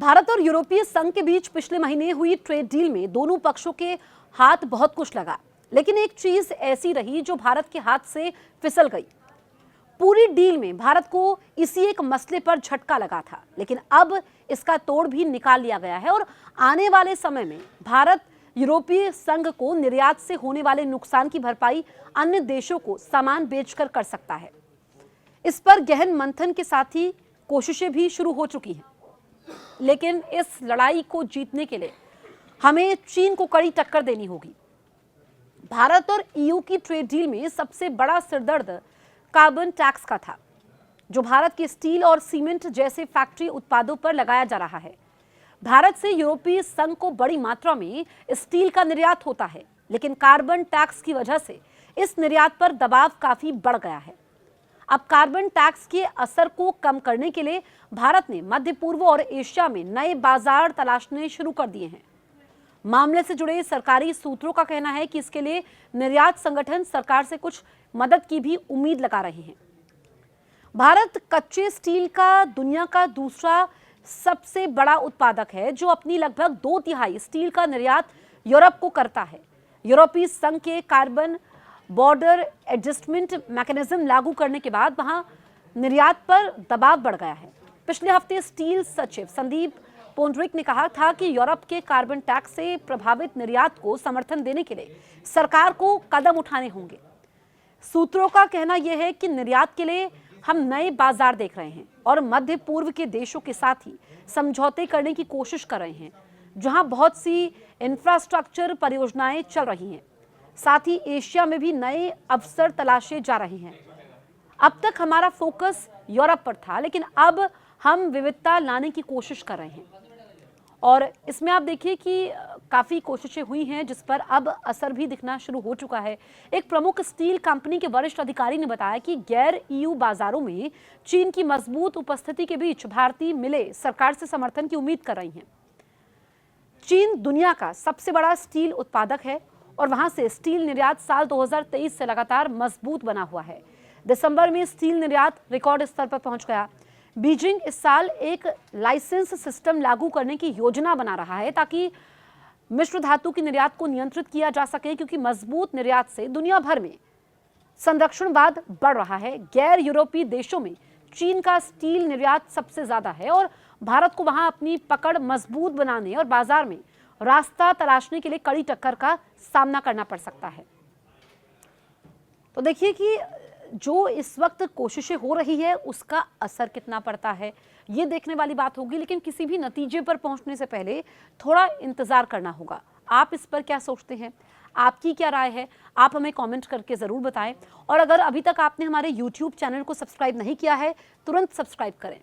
भारत और यूरोपीय संघ के बीच पिछले महीने हुई ट्रेड डील में दोनों पक्षों के हाथ बहुत कुछ लगा, लेकिन एक चीज ऐसी रही जो भारत के हाथ से फिसल गई। पूरी डील में भारत को इसी एक मसले पर झटका लगा था, लेकिन अब इसका तोड़ भी निकाल लिया गया है और आने वाले समय में भारत यूरोपीय संघ को निर्यात से होने वाले नुकसान की भरपाई अन्य देशों को सामान बेचकर कर सकता है। इस पर गहन मंथन के साथ ही कोशिशें भी शुरू हो चुकी हैं, लेकिन इस लड़ाई को जीतने के लिए हमें चीन को कड़ी टक्कर देनी होगी। भारत और ईयू की ट्रेड डील में सबसे बड़ा सिरदर्द कार्बन टैक्स का था, जो भारत के स्टील और सीमेंट जैसे फैक्ट्री उत्पादों पर लगाया जा रहा है। भारत से यूरोपीय संघ को बड़ी मात्रा में स्टील का निर्यात होता है, लेकिन कार्बन टैक्स की वजह से इस निर्यात पर दबाव काफी बढ़ गया है। अब कार्बन टैक्स के असर को कम करने के लिए भारत ने मध्य पूर्व और एशिया में नए बाजार तलाशने शुरू कर दिए हैं। मामले से जुड़े सरकारी सूत्रों का कहना है कि इसके लिए निर्यात संगठन सरकार से कुछ मदद की भी उम्मीद लगा रहे हैं। भारत कच्चे स्टील का दुनिया का दूसरा सबसे बड़ा उत्पादक है, जो अपनी लगभग 2/3 स्टील का निर्यात यूरोप को करता है। यूरोपीय संघ के कार्बन बॉर्डर एडजस्टमेंट मैकेनिज्म लागू करने के बाद वहां निर्यात पर दबाव बढ़ गया है। पिछले हफ्ते स्टील सचिव संदीप पोंड्रिक ने कहा था कि यूरोप के कार्बन टैक्स से प्रभावित निर्यात को समर्थन देने के लिए सरकार को कदम उठाने होंगे। सूत्रों का कहना यह है कि निर्यात के लिए हम नए बाजार देख रहे हैं और मध्य पूर्व के देशों के साथ ही समझौते करने की कोशिश कर रहे हैं, जहां बहुत सी इंफ्रास्ट्रक्चर परियोजनाएं चल रही हैं। साथ ही एशिया में भी नए अवसर तलाशे जा रहे हैं। अब तक हमारा फोकस यूरोप पर था, लेकिन अब हम विविधता लाने की कोशिश कर रहे हैं और इसमें आप देखिए कि काफ़ी कोशिशें हुई हैं, जिस पर अब असर भी दिखना शुरू हो चुका है। एक प्रमुख स्टील कंपनी के वरिष्ठ अधिकारी ने बताया कि गैर ईयू बाजारों में चीन की मजबूत उपस्थिति के बीच भारतीय मिलें सरकार से समर्थन की उम्मीद कर रही हैं। चीन दुनिया का सबसे बड़ा स्टील उत्पादक है और वहां से स्टील निर्यात साल 2023 से लगातार मजबूत बना हुआ है। दिसंबर में स्टील निर्यात रिकॉर्ड स्तर पर पहुंच गया। बीजिंग इस साल एक लाइसेंस सिस्टम लागू करने की योजना बना रहा है, ताकि मिश्र धातु की निर्यात को नियंत्रित किया जा सके, क्योंकि मजबूत निर्यात से दुनिया भर में संरक्षणवाद बढ़ रहा है। गैर यूरोपीय देशों में चीन का स्टील निर्यात सबसे ज्यादा है और भारत को वहां अपनी पकड़ मजबूत बनाने और बाजार में रास्ता तलाशने के लिए कड़ी टक्कर का सामना करना पड़ सकता है। तो देखिए कि जो इस वक्त कोशिशें हो रही है उसका असर कितना पड़ता है, ये देखने वाली बात होगी, लेकिन किसी भी नतीजे पर पहुंचने से पहले थोड़ा इंतजार करना होगा। आप इस पर क्या सोचते हैं, आपकी क्या राय है, आप हमें कमेंट करके ज़रूर बताएं। और अगर अभी तक आपने हमारे YouTube चैनल को सब्सक्राइब नहीं किया है, तुरंत सब्सक्राइब करें।